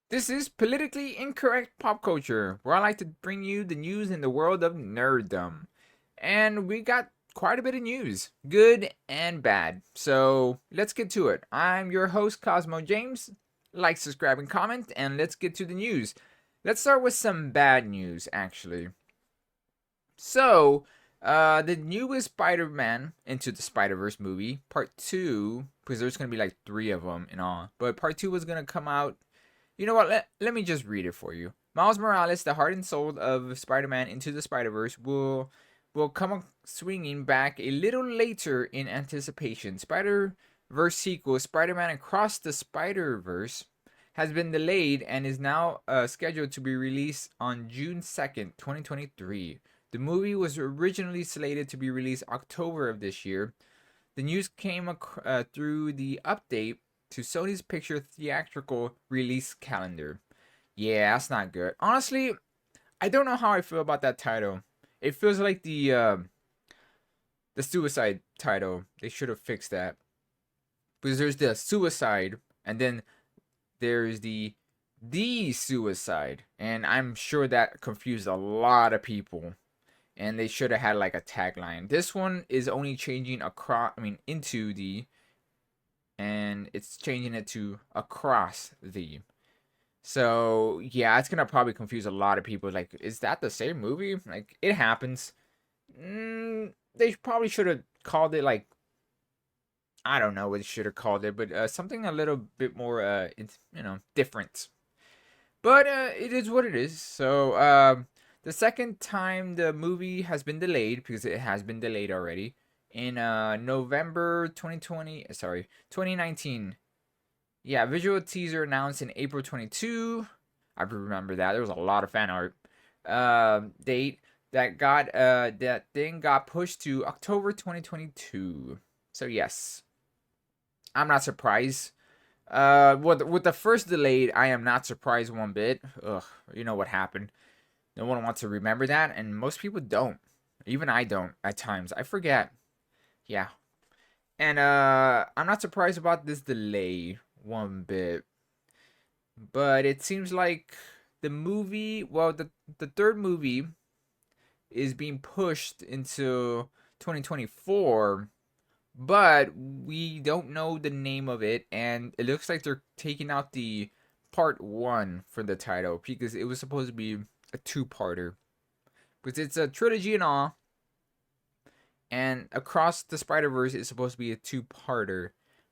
This is Politically Incorrect Pop Culture, where I like to bring you the news in the world of nerddom. And we got quite a bit of news, good and bad. So let's get to it. I'm your host, Cosmo James. Like, subscribe, and comment, and let's get to the news. Let's start with some bad news, actually. So, the newest Spider-Man Into the Spider-Verse movie, Part 2, because there's going to be like 3 of them in all, but Part 2 was going to come out. You know what? Let me just read it for you. Miles Morales, the heart and soul of Spider-Man Into the Spider-Verse, will come swinging back a little later in anticipation. Spider-Verse sequel, Spider-Man Across the Spider-Verse, has been delayed and is now scheduled to be released on June 2nd, 2023. The movie was originally slated to be released October of this year. The news came through the update to Sony's picture theatrical release calendar. Yeah, that's not good. Honestly, I don't know how I feel about that title. It feels like the suicide title. They should have fixed that. Because there's the suicide and then there's the suicide, and I'm sure that confused a lot of people. And they should have had like a tagline. This one is only changing across, into the, and it's changing it to across the. So yeah, it's gonna probably confuse a lot of people. Like, is that the same movie? Like, it happens. They probably should have called it like, I don't know what they should have called it, but something a little bit more it's, different. But it is what it is. So the second time the movie has been delayed, because it has been delayed already in November 2020. Sorry, 2019. Yeah, visual teaser announced in April 22. I remember that. There was a lot of fan art. Date that thing got pushed to October 2022. So yes, I'm not surprised. With the first delayed, I am not surprised one bit. Ugh, you know what happened. No one wants to remember that, and most people don't. Even I don't at times. I forget. Yeah, and I'm not surprised about this delay one bit. But it seems like the movie, well, the third movie is being pushed into 2024, but we don't know the name of it, and it looks like they're taking out the part 1 for the title because it was supposed to be a two-parter. Because it's a trilogy and all, and Across the Spider-Verse is supposed to be a two-parter,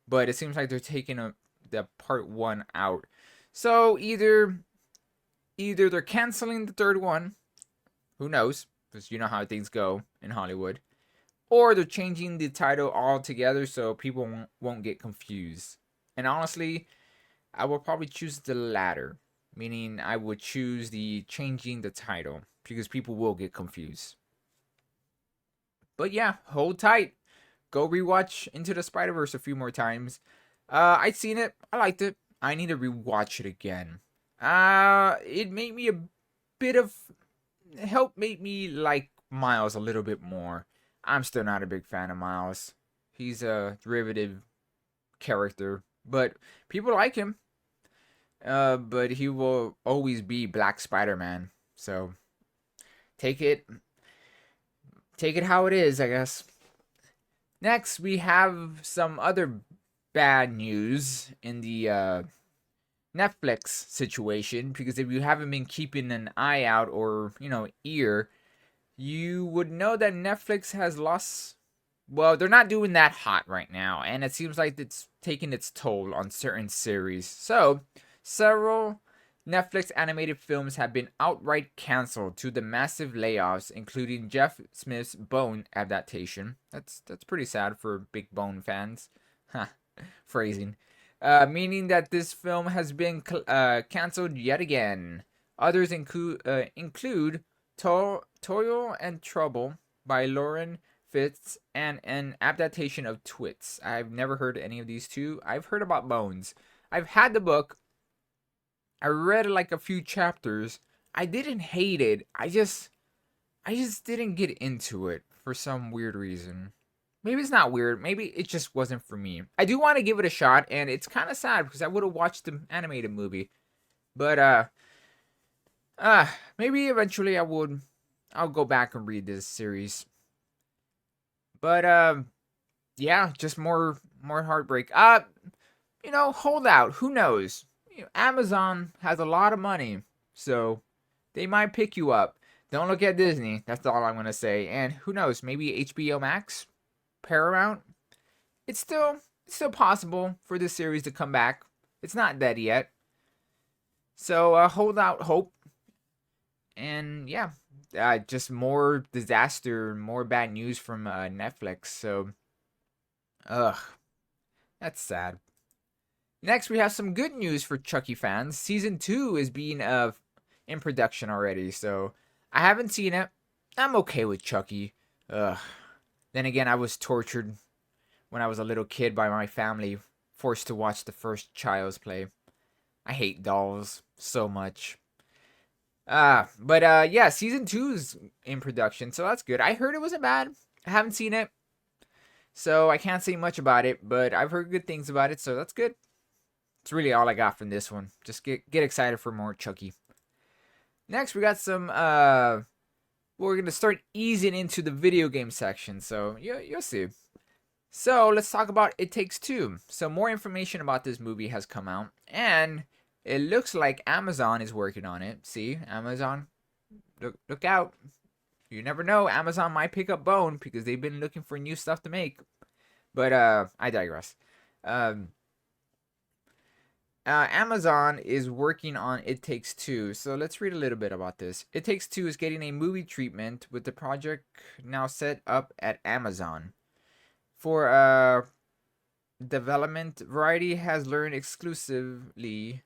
but it seems like they're taking the part 1 out. So either they're canceling the third one, who knows, because you know how things go in Hollywood, or they're changing the title altogether so people won't get confused. And honestly, I will probably choose the latter, meaning I would choose the changing the title because people will get confused. But yeah, hold tight. Go rewatch Into the Spider Verse a few more times. I'd seen it. I liked it. I need to rewatch it again. It made me a bit of help made me like Miles a little bit more. I'm still not a big fan of Miles. He's a derivative character, but people like him. But he will always be Black Spider-Man. So take it, take it how it is, I guess. Next, we have some other bad news in the Netflix situation, because if you haven't been keeping an eye out or ear, you would know that Netflix has lost. Well, they're not doing that hot right now, and it seems like it's taking its toll on certain series. So, several Netflix animated films have been outright canceled due to the massive layoffs, including Jeff Smith's Bone adaptation. That's pretty sad for Big Bone fans. Huh, phrasing. Meaning that this film has been canceled yet again. Others include Toil and Trouble by Lauren Fitz and an adaptation of Twits. I've never heard any of these two. I've heard about Bones. I've had the book. I read like a few chapters. I didn't hate it. I just didn't get into it for some weird reason. Maybe it's not weird. Maybe it just wasn't for me. I do want to give it a shot, and it's kind of sad because I would have watched the animated movie. But maybe eventually I'll go back and read this series. But yeah, just more heartbreak. Hold out. Who knows? Amazon has a lot of money, so they might pick you up. Don't look at Disney. That's all I'm gonna say. And who knows? Maybe HBO Max, Paramount. It's still possible for this series to come back. It's not dead yet. So hold out hope. And yeah, just more disaster, more bad news from Netflix. So, ugh, that's sad. Next, we have some good news for Chucky fans. Season 2 is being in production already, so I haven't seen it. I'm okay with Chucky. Ugh. Then again, I was tortured when I was a little kid by my family, forced to watch the first Child's Play. I hate dolls so much. But yeah, season 2 is in production, so that's good. I heard it wasn't bad. I haven't seen it, so I can't say much about it, but I've heard good things about it, so that's good. It's really all I got from this one. Just get excited for more Chucky. Next, we got some we're gonna start easing into the video game section, so you'll see. So let's talk about It Takes Two. So more information about this movie has come out, and it looks like Amazon is working on it. See, Amazon, look out. You never know. Amazon might pick up Bone because they've been looking for new stuff to make. But I digress. Amazon is working on It Takes Two. So let's read a little bit about this. It Takes Two is getting a movie treatment with the project now set up at Amazon. For development, Variety has learned exclusively.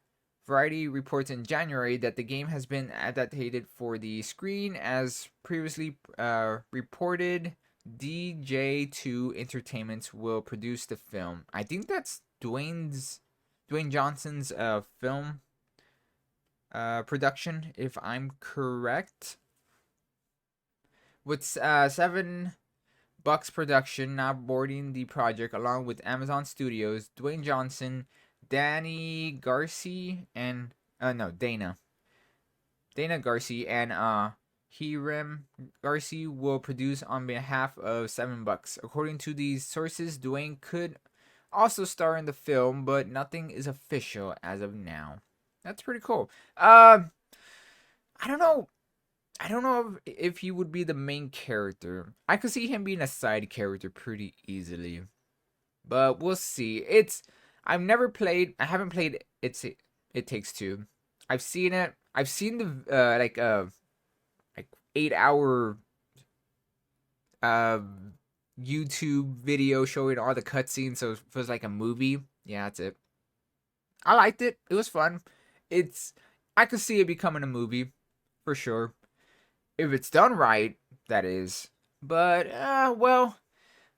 Variety reports in January that the game has been adapted for the screen, as previously reported. DJ2 Entertainment will produce the film. I think that's Dwayne Johnson's film production, if I'm correct. With $7 production now boarding the project along with Amazon Studios, Dwayne Johnson, Danny Garcia, and Dana Garcia and Hiram Garcia will produce on behalf of $7. According to these sources, Dwayne could also star in the film, but nothing is official as of now. That's pretty cool. I don't know. I don't know if he would be the main character. I could see him being a side character pretty easily, but we'll see. I haven't played It Takes Two. I've seen it. I've seen the like 8 hour uh YouTube video showing all the cutscenes, so it feels like a movie. Yeah, that's it. I liked it. It was fun. It's I could see it becoming a movie for sure if it's done right. That is, but well,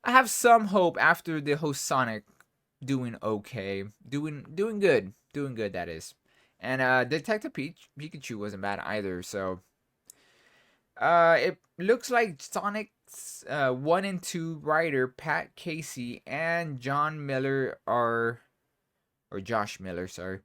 I have some hope after the host Sonic doing okay, doing good. That is, and Detective Pikachu wasn't bad either. So it looks like Sonic's 1 and 2 writer Pat Casey and Josh Miller, sorry,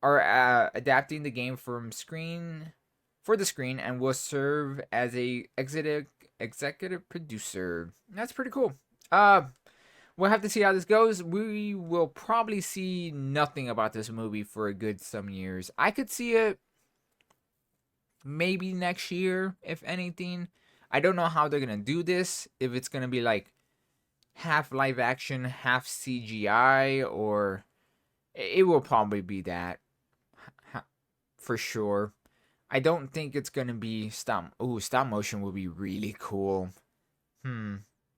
are adapting the game for the screen and will serve as a executive producer. That's pretty cool. We'll have to see how this goes. We will probably see nothing about this movie for a good some years. I could see it maybe next year, if anything. I don't know how they're gonna do this. If it's gonna be like half live action, half CGI, or it will probably be that for sure. I don't think it's gonna be stop. Ooh, stop motion will be really cool.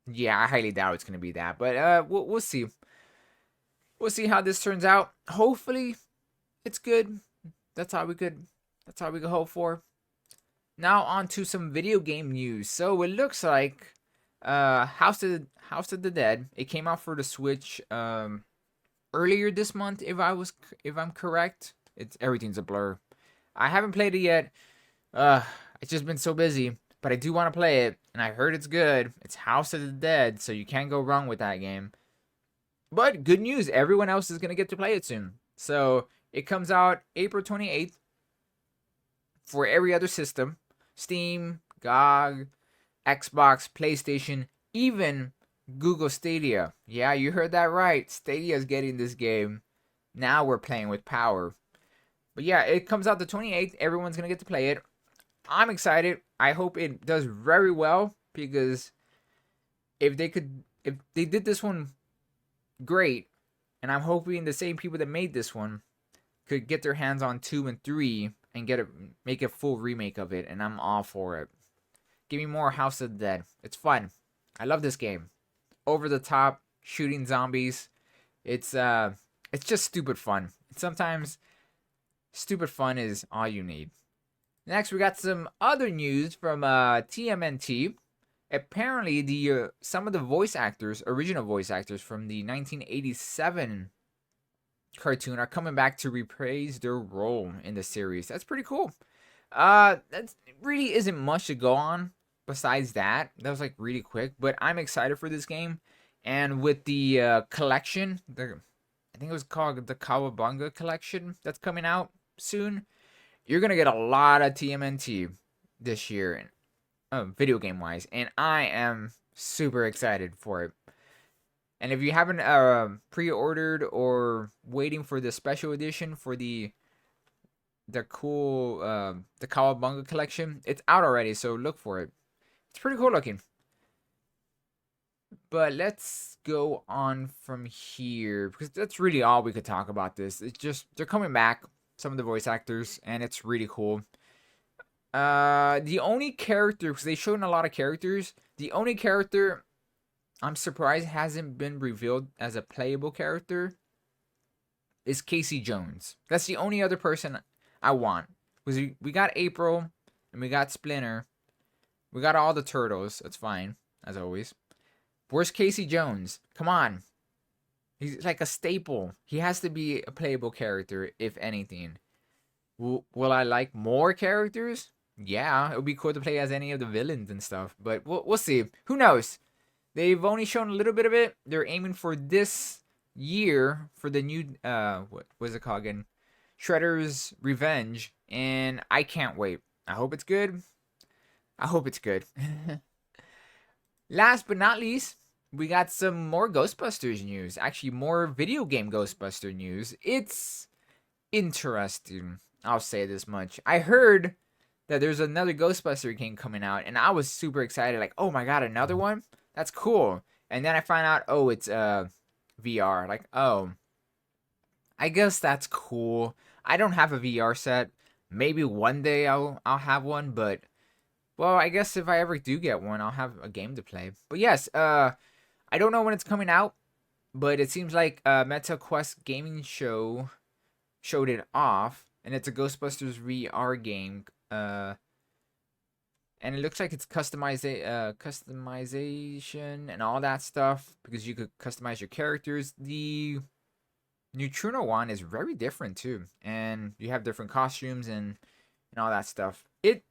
Yeah, I highly doubt it's gonna be that, but we'll see. We'll see how this turns out. Hopefully, it's good. That's all we could. That's all we could hope for. Now on to some video game news. So it looks like House of the Dead. It came out for the Switch earlier this month. If I'm correct, everything's a blur. I haven't played it yet. It's just been so busy, but I do want to play it, and I heard it's good. It's House of the Dead, so you can't go wrong with that game. But good news, everyone else is gonna get to play it soon. So it comes out April 28th. for every other system: Steam, GOG, Xbox, PlayStation, even Google Stadia. Yeah, you heard that right. Stadia is getting this game. Now we're playing with power. But yeah, it comes out the 28th. Everyone's going to get to play it. I'm excited. I hope it does very well, because if they did this one great, and I'm hoping the same people that made this one could get their hands on 2 and 3 and make a full remake of it, and I'm all for it. Give me more House of the Dead. It's fun. I love this game. Over the top, shooting zombies. It's just stupid fun. Sometimes stupid fun is all you need. Next, we got some other news from TMNT. Apparently, the some of the original voice actors from the 1987 cartoon, are coming back to reprise their role in the series. That's pretty cool. That really isn't much to go on besides that. That was like really quick, but I'm excited for this game. And with the collection, I think it was called the Kawabunga collection that's coming out soon, you're gonna get a lot of TMNT this year, video game wise, and I am super excited for it. And if you haven't pre-ordered or waiting for the special edition for the cool the Kawabunga collection, it's out already, so look for it. It's pretty cool looking. But let's go on from here, because that's really all we could talk about this. It's just they're coming back, some of the voice actors, and it's really cool. The only character, because they showed a lot of characters, the only character I'm surprised hasn't been revealed as a playable character is Casey Jones. That's the only other person I want. Because we got April, and we got Splinter. We got all the turtles. That's fine, as always. Where's Casey Jones? Come on. He's like a staple. He has to be a playable character, if anything. Will I like more characters? Yeah, it would be cool to play as any of the villains and stuff. But we'll see. Who knows? They've only shown a little bit of it. They're aiming for this year for the new, what was it called again? Shredder's Revenge. And I can't wait. I hope it's good. I hope it's good. Last but not least, we got some more Ghostbusters news. Actually, more video game Ghostbuster news. It's interesting. I'll say this much. I heard that there's another Ghostbuster game coming out, and I was super excited. Like, oh my god, another one? That's cool. And then I find out, oh, it's VR. Like, oh, I guess that's cool. I don't have a VR set. Maybe one day I'll have one, but well, I guess if I ever do get one, I'll have a game to play. But yes, I don't know when it's coming out, but it seems like Meta Quest Gaming Show showed it off, and it's a Ghostbusters VR game. And it looks like it's customization and all that stuff, because you could customize your characters. The Neutrino one is very different too, and you have different costumes and all that stuff. It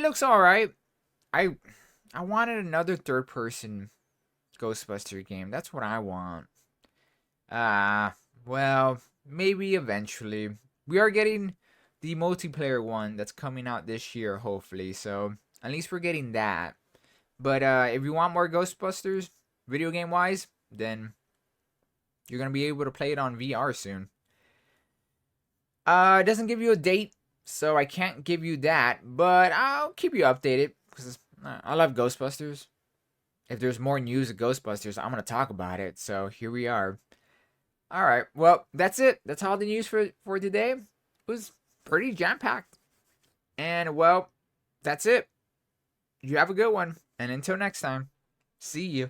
looks all right. I wanted another third person Ghostbuster game. That's what I want. Well, maybe eventually. We are getting the multiplayer one that's coming out this year, hopefully. So at least we're getting that. But if you want more Ghostbusters, video game wise, then you're gonna be able to play it on VR soon. It doesn't give you a date, so I can't give you that. But I'll keep you updated, because I love Ghostbusters. If there's more news of Ghostbusters, I'm gonna talk about it. So here we are. All right. Well, that's it. That's all the news for today. It was pretty jam-packed. And, well, that's it. You have a good one. And until next time, see you.